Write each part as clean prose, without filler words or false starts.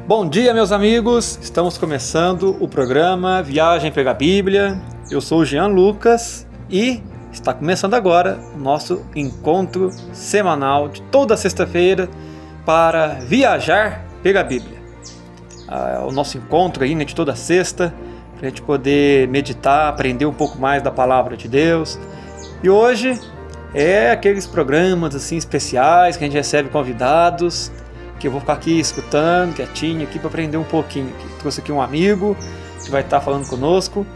Bom dia, meus amigos! Estamos começando o programa Viagem Pegar Bíblia. Eu sou o Jean Lucas e está começando agora o nosso encontro semanal de toda sexta-feira para viajar pegar Bíblia. O nosso encontro aí, de toda sexta, para a gente poder meditar, aprender um pouco mais da Palavra de Deus. E hoje é aqueles programas assim especiais que a gente recebe convidados, que eu vou ficar aqui escutando, quietinho aqui para aprender um pouquinho. Trouxe aqui um amigo que vai estar falando conosco.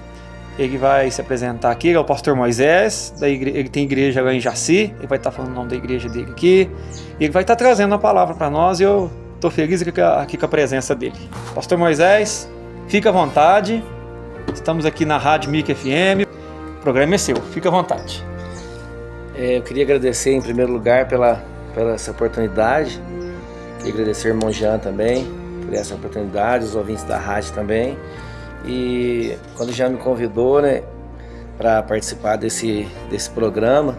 Ele vai se apresentar aqui, ele é o pastor Moisés, ele tem igreja lá em Jaci, ele vai estar falando o nome da igreja dele aqui. E ele vai estar trazendo a palavra para nós e eu estou feliz aqui com a presença dele. Pastor Moisés, fica à vontade. Estamos aqui na Rádio MIC FM. O programa é seu, fica à vontade. Eu queria agradecer em primeiro lugar pela essa oportunidade. Queria agradecer ao irmão Jean também por essa oportunidade, os ouvintes da rádio também. E quando o Jean me convidou, para participar desse programa,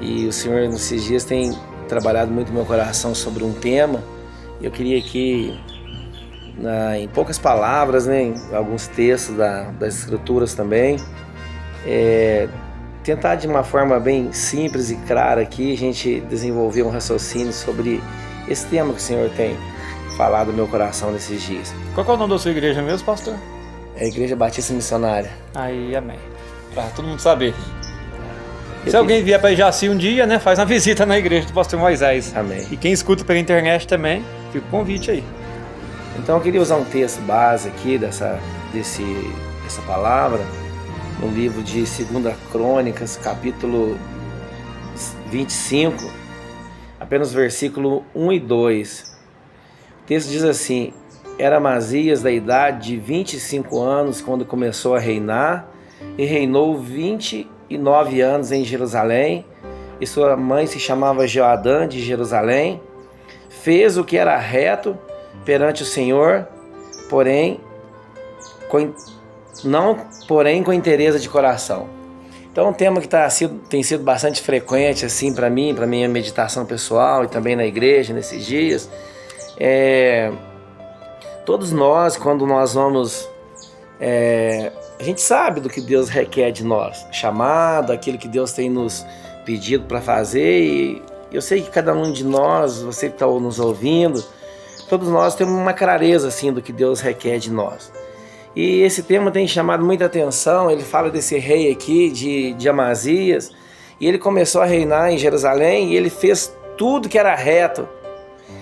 e o Senhor nesses dias tem trabalhado muito no meu coração sobre um tema, eu queria aqui, em poucas palavras, em alguns textos das Escrituras também, tentar de uma forma bem simples e clara aqui, a gente desenvolver um raciocínio sobre esse tema que o Senhor tem falado no meu coração nesses dias. Qual é o nome da sua igreja mesmo, pastor? É a Igreja Batista Missionária. Aí, amém. Para todo mundo saber. Se alguém vier para Jaci um dia, faz uma visita na igreja do pastor Moisés. Amém. E quem escuta pela internet também, fica o convite aí. Então eu queria usar um texto base aqui dessa palavra, no livro de 2 Crônicas, capítulo 25, apenas versículo 1 e 2. O texto diz assim: Era Amazias da idade de 25 anos quando começou a reinar, e reinou 29 anos em Jerusalém, e sua mãe se chamava Jeoadã de Jerusalém. Fez o que era reto perante o Senhor, porém com inteireza de coração. Então, um tema que tem sido bastante frequente assim para mim, para minha meditação pessoal e também na igreja nesses dias, todos nós, quando nós vamos, a gente sabe do que Deus requer de nós, chamado, aquilo que Deus tem nos pedido para fazer, e eu sei que cada um de nós, você que está nos ouvindo, todos nós temos uma clareza assim do que Deus requer de nós. E esse tema tem chamado muita atenção. Ele fala desse rei aqui, de Amazias, e ele começou a reinar em Jerusalém, e ele fez tudo que era reto.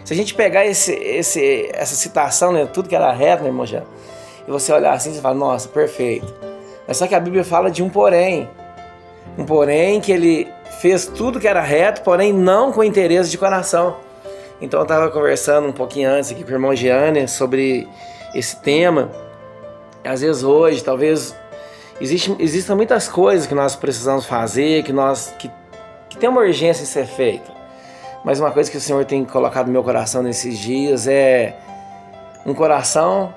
Se a gente pegar essa citação, tudo que era reto, irmão Jean, e você olhar assim, você fala, nossa, perfeito. Mas só que a Bíblia fala de um porém que ele fez tudo que era reto, porém não com interesse de coração. Então eu estava conversando um pouquinho antes aqui com o irmão Jean sobre esse tema. Às vezes hoje, talvez, existam muitas coisas que nós precisamos fazer, que tem uma urgência em ser feita. Mas uma coisa que o Senhor tem colocado no meu coração nesses dias é um coração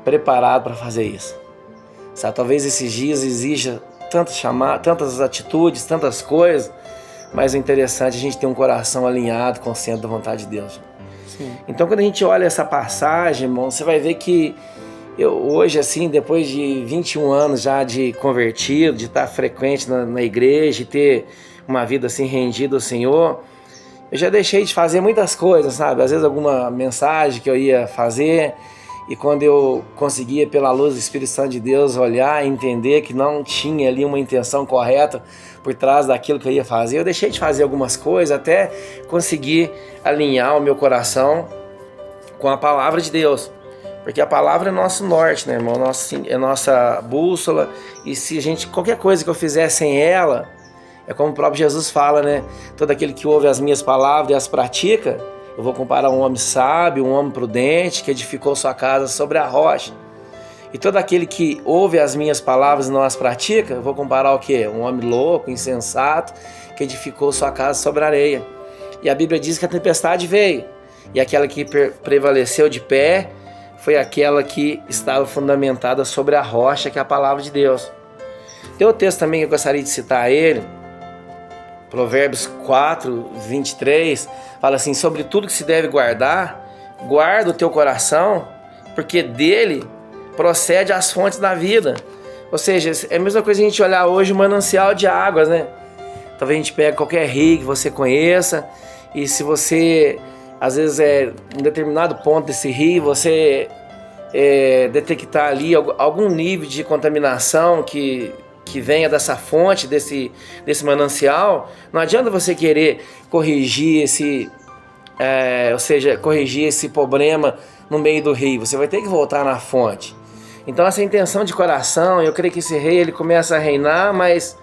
preparado para fazer isso. Sabe, talvez esses dias exija tantas atitudes, tantas coisas, mas o interessante é a gente ter um coração alinhado com o centro da vontade de Deus. Sim. Então, quando a gente olha essa passagem, irmão, você vai ver que eu hoje, assim, depois de 21 anos já de convertido, de estar frequente na igreja, de ter uma vida assim rendida ao Senhor, eu já deixei de fazer muitas coisas, sabe? Às vezes alguma mensagem que eu ia fazer, e quando eu conseguia, pela luz do Espírito Santo de Deus, olhar e entender que não tinha ali uma intenção correta por trás daquilo que eu ia fazer, eu deixei de fazer algumas coisas até conseguir alinhar o meu coração com a palavra de Deus. Porque a palavra é nosso norte, irmão? É nossa bússola. E se qualquer coisa que eu fizer sem ela, é como o próprio Jesus fala, todo aquele que ouve as minhas palavras e as pratica, eu vou comparar um homem sábio, um homem prudente, que edificou sua casa sobre a rocha. E todo aquele que ouve as minhas palavras e não as pratica, eu vou comparar o quê? Um homem louco, insensato, que edificou sua casa sobre a areia. E a Bíblia diz que a tempestade veio, e aquela que prevaleceu de pé foi aquela que estava fundamentada sobre a rocha, que é a palavra de Deus. Tem outro texto também que eu gostaria de citar ele, Provérbios 4, 23, fala assim: sobre tudo que se deve guardar, guarda o teu coração, porque dele procede as fontes da vida. Ou seja, é a mesma coisa a gente olhar hoje o manancial de águas, né? Talvez a gente pegue qualquer rio que você conheça, e se você, às vezes, em determinado ponto desse rio, você detectar ali algum nível de contaminação que venha dessa fonte, desse manancial, não adianta você querer corrigir corrigir esse problema no meio do rio. Você vai ter que voltar na fonte. Então essa intenção de coração, eu creio que esse rei ele começa a reinar, mas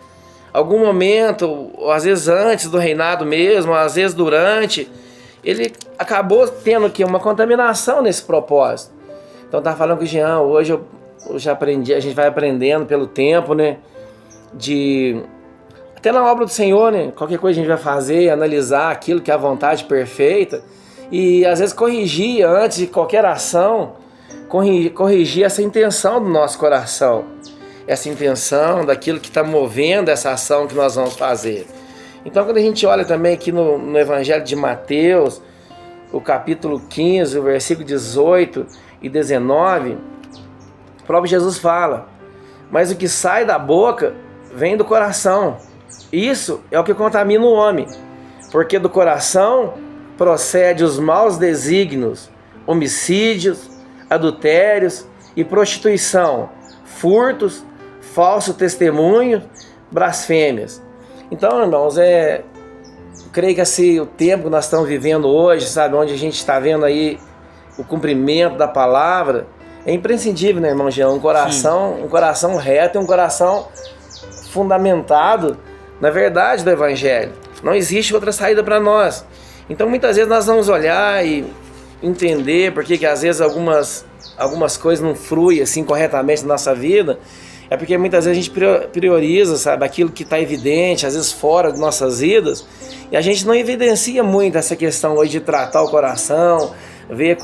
algum momento, ou às vezes antes do reinado mesmo, ou às vezes durante, ele acabou tendo aqui uma contaminação nesse propósito. Então tá falando com o Jean, hoje eu já aprendi, a gente vai aprendendo pelo tempo, né? Até na obra do Senhor, né? Qualquer coisa a gente vai fazer, analisar aquilo que é a vontade perfeita e às vezes corrigir antes de qualquer ação, corrigir essa intenção do nosso coração, essa intenção daquilo que está movendo essa ação que nós vamos fazer. Então quando a gente olha também aqui no Evangelho de Mateus, o capítulo 15, o versículo 18 e 19, o próprio Jesus fala: mas o que sai da boca vem do coração. Isso é o que contamina o homem, porque do coração procede os maus desígnios, homicídios, adultérios e prostituição, furtos, falso testemunho, blasfêmias. Então, irmãos, creio que o tempo que nós estamos vivendo hoje, sabe, onde a gente está vendo aí o cumprimento da palavra, é imprescindível, né, irmão Jean? Um coração reto e um coração fundamentado na verdade do Evangelho. Não existe outra saída para nós. Então muitas vezes nós vamos olhar e entender porque que às vezes algumas coisas não fluem assim corretamente na nossa vida. É porque muitas vezes a gente prioriza, sabe, aquilo que está evidente, às vezes fora de nossas vidas, e a gente não evidencia muito essa questão hoje de tratar o coração, ver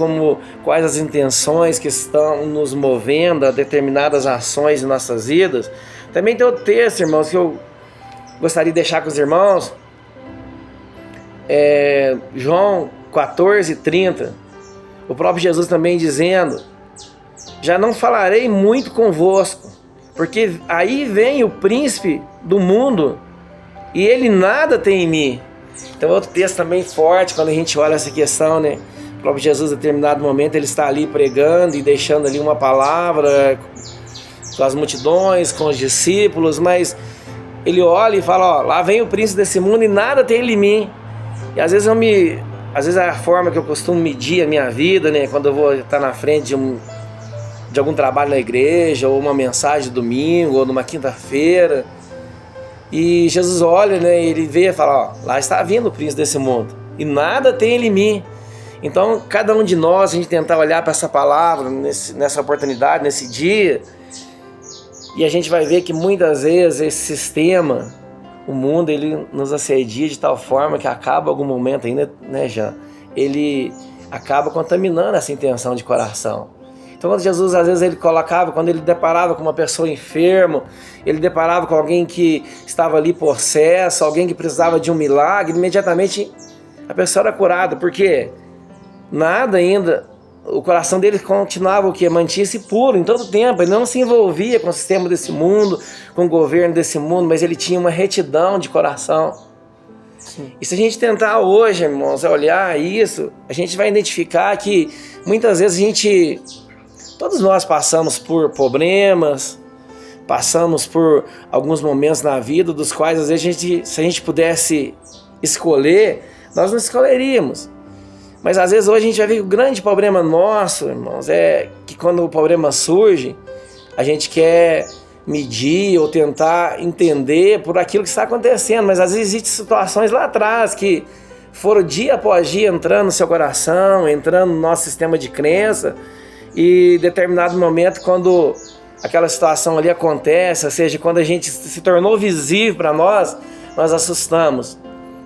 quais as intenções que estão nos movendo a determinadas ações em nossas vidas. Também tem outro texto, irmãos, que eu gostaria de deixar com os irmãos, João 14:30, o próprio Jesus também dizendo: já não falarei muito convosco, porque aí vem o príncipe do mundo e ele nada tem em mim. Então outro texto também forte, quando a gente olha essa questão, né? O próprio Jesus, em determinado momento, ele está ali pregando e deixando ali uma palavra com as multidões, com os discípulos, mas ele olha e fala: ó, lá vem o príncipe desse mundo e nada tem ele em mim. E às vezes é a forma que eu costumo medir a minha vida, né? Quando eu vou estar na frente de algum trabalho na igreja, ou uma mensagem de domingo, ou numa quinta-feira, e Jesus olha, né? Ele vê e fala: ó, lá está vindo o príncipe desse mundo e nada tem ele em mim. Então cada um de nós, a gente tentar olhar para essa palavra nessa oportunidade, nesse dia, e a gente vai ver que muitas vezes esse sistema, o mundo, ele nos assedia de tal forma que acaba algum momento ainda, né, Jean? Ele acaba contaminando essa intenção de coração. Então quando Jesus, às vezes, quando ele deparava com uma pessoa enferma, ele deparava com alguém que estava ali possesso, alguém que precisava de um milagre, imediatamente a pessoa era curada, porque nada ainda, o coração dele continuava o quê? Mantinha-se puro em todo o tempo. Ele não se envolvia com o sistema desse mundo, com o governo desse mundo, mas ele tinha uma retidão de coração. Sim. E se a gente tentar hoje, irmãos, olhar isso, a gente vai identificar que muitas vezes todos nós passamos por problemas, passamos por alguns momentos na vida dos quais às vezes se a gente pudesse escolher, nós não escolheríamos. Mas às vezes hoje a gente vai ver que o grande problema nosso, irmãos, é que quando o problema surge, a gente quer medir ou tentar entender por aquilo que está acontecendo, mas às vezes existem situações lá atrás que foram dia após dia entrando no seu coração, entrando no nosso sistema de crença, e em determinado momento, quando aquela situação ali acontece, ou seja, quando a gente se tornou visível para nós assustamos,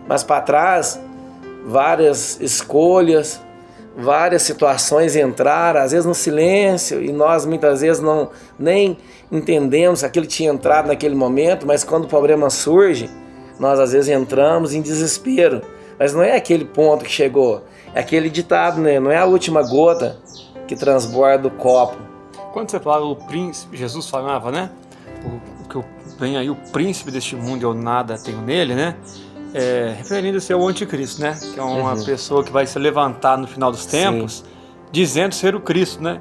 mas para trás várias escolhas, várias situações entraram, às vezes no silêncio, e nós muitas vezes nem entendemos aquilo que tinha entrado naquele momento, mas quando o problema surge, nós às vezes entramos em desespero, mas não é aquele ponto que chegou, é aquele ditado, né? Não é a última gota que transborda o copo. Quando você fala o príncipe, Jesus falava, né? O que vem aí, o príncipe deste mundo, eu nada tenho nele, né? Referindo-se ao anticristo, né? Que é uma pessoa que vai se levantar no final dos tempos, dizendo ser o Cristo, né?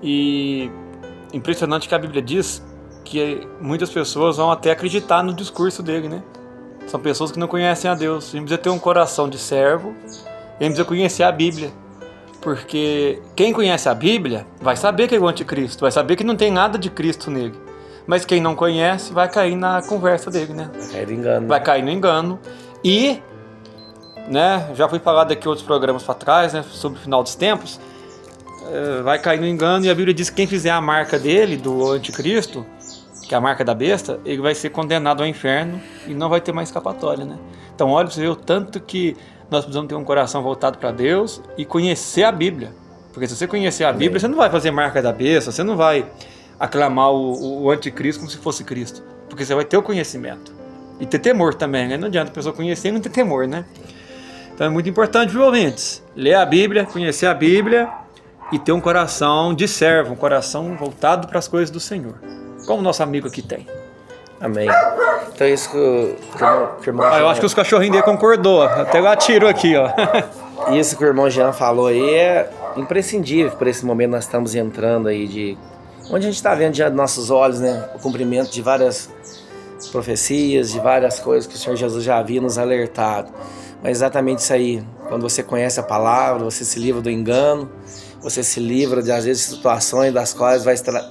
E impressionante que a Bíblia diz que muitas pessoas vão até acreditar no discurso dele, né? São pessoas que não conhecem a Deus. A gente precisa ter um coração de servo, e a gente precisa conhecer a Bíblia. Porque quem conhece a Bíblia vai saber que é o anticristo, vai saber que não tem nada de Cristo nele. Mas quem não conhece vai cair na conversa dele, né? Vai cair no engano. Vai cair no engano. E, né, já foi falado aqui outros programas para trás, né, sobre o final dos tempos, vai cair no engano, e a Bíblia diz que quem fizer a marca dele, do anticristo, que é a marca da besta, ele vai ser condenado ao inferno e não vai ter mais escapatória, né? Então olha para você ver o tanto que nós precisamos ter um coração voltado para Deus e conhecer a Bíblia. Porque se você conhecer a Bíblia, você não vai fazer marca da besta, você não vai aclamar o anticristo como se fosse Cristo. Porque você vai ter o conhecimento. E ter temor também, né? Não adianta a pessoa conhecer e não ter temor, né? Então é muito importante, viu, ouvintes? Ler a Bíblia, conhecer a Bíblia e ter um coração de servo, um coração voltado para as coisas do Senhor. Como o nosso amigo aqui tem. Amém. Então é isso que o irmão eu acho que os cachorrinhos dele concordou. Até eu atiro aqui, ó. Isso que o irmão Jean falou aí é imprescindível por esse momento nós estamos entrando aí de... Onde a gente está vendo diante dos nossos olhos, né? O cumprimento de várias profecias, de várias coisas que o Senhor Jesus já havia nos alertado. Mas exatamente isso aí. Quando você conhece a palavra, você se livra do engano, você se livra de, às vezes, situações das quais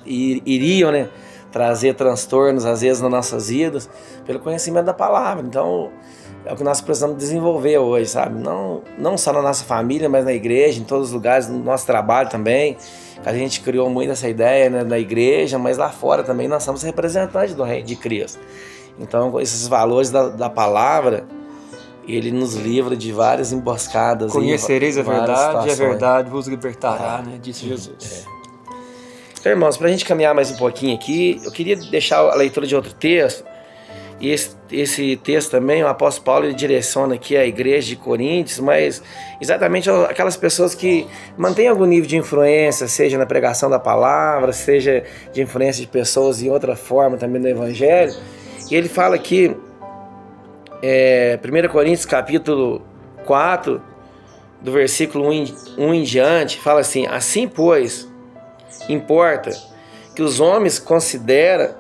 iriam, né, trazer transtornos, às vezes, nas nossas vidas, pelo conhecimento da palavra. Então, é o que nós precisamos desenvolver hoje, sabe? Não só na nossa família, mas na igreja, em todos os lugares, no nosso trabalho também. A gente criou muito essa ideia, né, na igreja, mas lá fora também nós somos representantes do Reino de Cristo. Então, esses valores da palavra, ele nos livra de várias emboscadas. Conhecereis a verdade situações. e a verdade vos libertará, né? Disse Jesus. Então, irmãos, para a gente caminhar mais um pouquinho aqui, eu queria deixar a leitura de outro texto. E esse texto também, o apóstolo Paulo, ele direciona aqui a igreja de Coríntios, mas exatamente aquelas pessoas que mantêm algum nível de influência, seja na pregação da palavra, seja de influência de pessoas em outra forma também no evangelho. E ele fala aqui, 1 Coríntios capítulo 4, do versículo 1 em diante, fala assim: assim, pois, importa que os homens considerem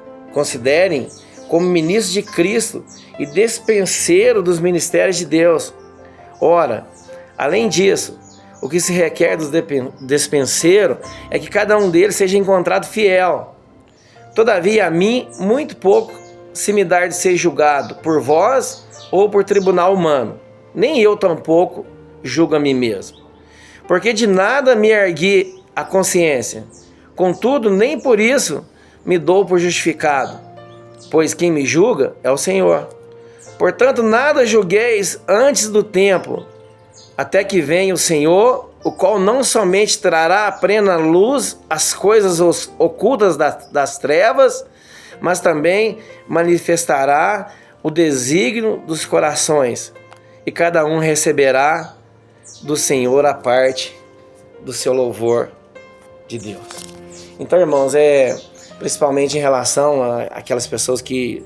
como ministros de Cristo e despenseiro dos ministérios de Deus. Ora, além disso, o que se requer dos despenseiros é que cada um deles seja encontrado fiel. Todavia, a mim, muito pouco se me dar de ser julgado por vós ou por tribunal humano. Nem eu tampouco julgo a mim mesmo. Porque de nada me ergui a consciência. Contudo, nem por isso me dou por justificado, pois quem me julga é o Senhor. Portanto, nada julgueis antes do tempo, até que venha o Senhor, o qual não somente trará à plena luz as coisas ocultas das trevas, mas também manifestará o desígnio dos corações, e cada um receberá do Senhor a parte do seu louvor de Deus. Então, irmãos, principalmente em relação àquelas pessoas que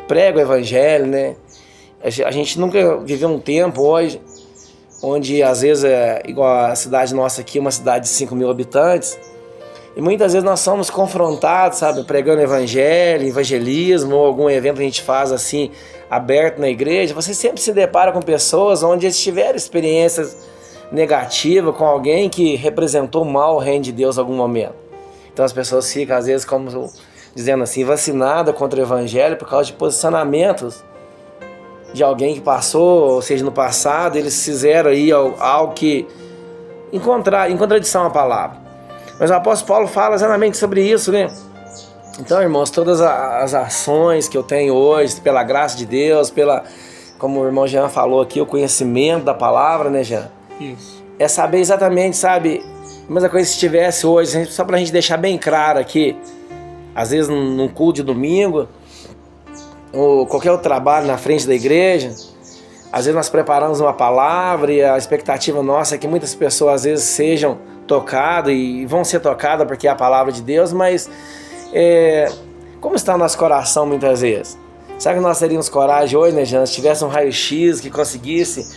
pregam o evangelho, né? A gente nunca viveu um tempo hoje onde, às vezes, igual a cidade nossa aqui, uma cidade de 5 mil habitantes, e muitas vezes nós somos confrontados, sabe, pregando evangelho, evangelismo, ou algum evento que a gente faz assim, aberto na igreja. Você sempre se depara com pessoas onde eles tiveram experiências negativas com alguém que representou mal o reino de Deus em algum momento. Então as pessoas ficam, às vezes, como dizendo assim, vacinadas contra o evangelho por causa de posicionamentos de alguém que passou, ou seja, no passado, eles fizeram aí algo que em contradição à palavra. Mas o apóstolo Paulo fala exatamente sobre isso, né? Então, irmãos, todas as ações que eu tenho hoje, pela graça de Deus, como o irmão Jean falou aqui, o conhecimento da palavra, né, Jean? Isso. É saber exatamente, sabe, a mesma coisa se tivesse hoje, só pra gente deixar bem claro aqui, às vezes num culto de domingo, ou qualquer outro trabalho na frente da igreja, Às vezes nós preparamos uma palavra e a expectativa nossa é que muitas pessoas às vezes sejam tocadas e vão ser tocadas porque é a palavra de Deus, mas como está o nosso coração muitas vezes? Será que nós teríamos coragem hoje, né, Jean? Se tivesse um raio-x que conseguisse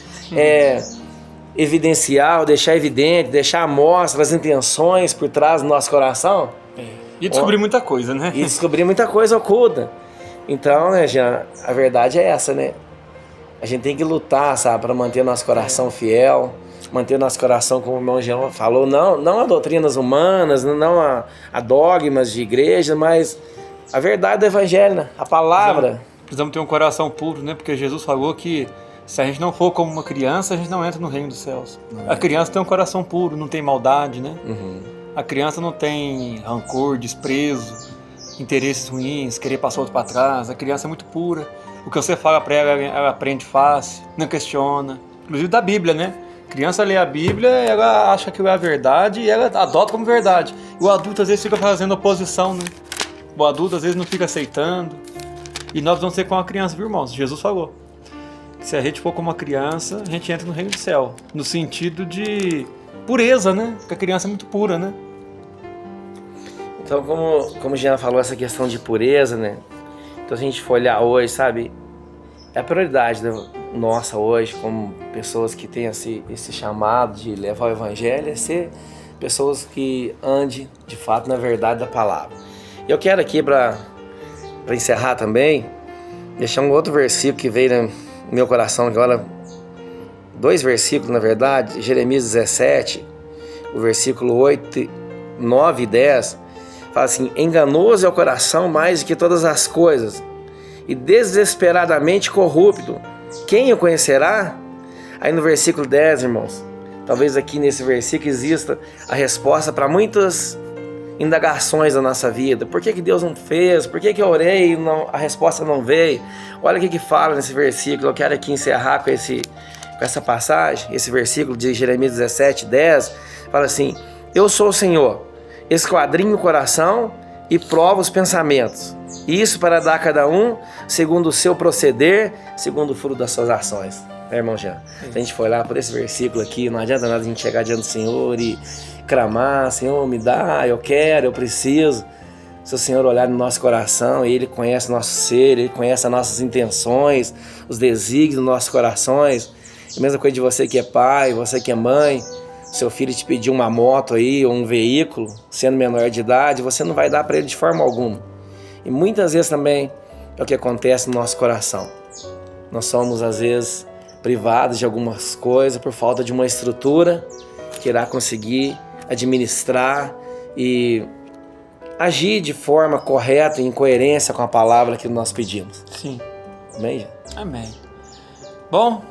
evidenciar, ou deixar evidente, deixar à mostra as intenções por trás do nosso coração? E descobrir muita coisa, né? E descobrir muita coisa oculta. Então, né, Jean, a verdade é essa, né? A gente tem que lutar, sabe, para manter nosso coração fiel, manter nosso coração, como o irmão Jean falou, não a doutrinas humanas, não a dogmas de igreja, mas a verdade do evangelho, né? A palavra. Precisamos ter um coração puro, né? Porque Jesus falou que se a gente não for como uma criança, a gente não entra no reino dos céus. A criança tem um coração puro, não tem maldade, né? A criança não tem rancor, desprezo, interesses ruins, querer passar outro para trás. A criança é muito pura. O que você fala para ela aprende fácil, não questiona. Inclusive da Bíblia, né? A criança lê a Bíblia, ela acha que é a verdade e ela adota como verdade. O adulto às vezes fica fazendo oposição, né? O adulto às vezes não fica aceitando. E nós vamos ser como a criança, viu, irmãos? Jesus falou que se a gente for como uma criança, a gente entra no reino do céu. No sentido de pureza, né? Porque a criança é muito pura, né? Então, como o Jean falou, essa questão de pureza, né? Então, se a gente for olhar hoje, sabe? É a prioridade nossa hoje, como pessoas que têm esse chamado de levar o evangelho, é ser pessoas que andem, de fato, na verdade da palavra. Eu quero aqui, para encerrar também, deixar um outro versículo que veio no meu coração agora, 2 versículos, na verdade, Jeremias 17, o versículo 8, 9 e 10, fala assim: enganoso é o coração mais do que todas as coisas, e desesperadamente corrupto, quem o conhecerá? Aí no versículo 10, irmãos, talvez aqui nesse versículo exista a resposta para muitas indagações da nossa vida. Por que Deus não fez? Por que eu orei e a resposta não veio? Olha o que fala nesse versículo. Eu quero aqui encerrar com essa passagem, esse versículo de Jeremias 17, 10, fala assim: eu sou o Senhor, esquadrinho o coração e provo os pensamentos, isso para dar a cada um segundo o seu proceder, segundo o fruto das suas ações. Irmão Jean, se a gente for olhar por esse versículo aqui, não adianta nada a gente chegar diante do Senhor e clamar: Senhor, me dá, eu quero, eu preciso. Se o Senhor olhar no nosso coração, Ele conhece o nosso ser, Ele conhece as nossas intenções, os desígnios dos nossos corações. A mesma coisa de você que é pai, você que é mãe, seu filho te pedir uma moto aí, ou um veículo, sendo menor de idade, você não vai dar para ele de forma alguma. E muitas vezes também é o que acontece no nosso coração. Nós somos, às vezes, privados de algumas coisas por falta de uma estrutura que irá conseguir administrar e agir de forma correta e em coerência com a palavra que nós pedimos. Sim. Amém, Jean? Amém. Bom,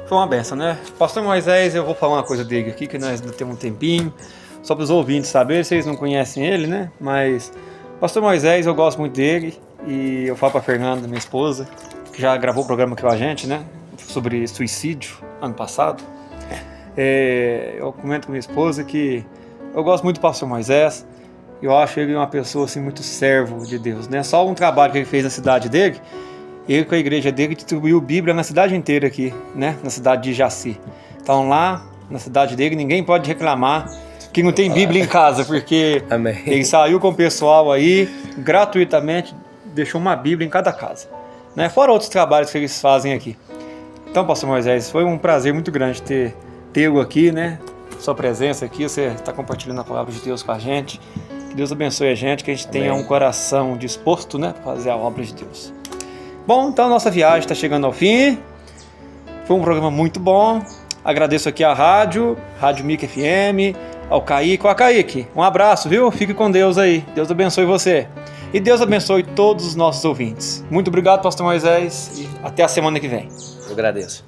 foi uma benção, né? Pastor Moisés, eu vou falar uma coisa dele aqui, que nós ainda temos um tempinho, só para os ouvintes saberem, vocês não conhecem ele, né? Mas Pastor Moisés, eu gosto muito dele, e eu falo para Fernanda, minha esposa, que já gravou o programa aqui com a gente, né? Sobre suicídio, ano passado. Eu comento com minha esposa que eu gosto muito do Pastor Moisés. Eu acho ele uma pessoa assim, muito servo de Deus, né? Só um trabalho que ele fez na cidade dele, ele com a igreja dele distribuiu Bíblia na cidade inteira aqui, né? Na cidade de Jaci. Então lá, na cidade dele, ninguém pode reclamar que não tem Bíblia em casa, porque Amém. Ele saiu com o pessoal aí, gratuitamente, deixou uma Bíblia em cada casa, né? Fora outros trabalhos que eles fazem aqui. Então, Pastor Moisés, foi um prazer muito grande tê-lo aqui, né? Sua presença aqui, você está compartilhando a palavra de Deus com a gente. Que Deus abençoe a gente, que a gente Amém. tenha um coração disposto, né, para fazer a obra de Deus. Bom, então nossa viagem está chegando ao fim. Foi um programa muito bom. Agradeço aqui à Rádio Mic FM, ao Kaique. Ó, Kaique, um abraço, viu? Fique com Deus aí. Deus abençoe você. E Deus abençoe todos os nossos ouvintes. Muito obrigado, Pastor Moisés, e até a semana que vem. Eu agradeço.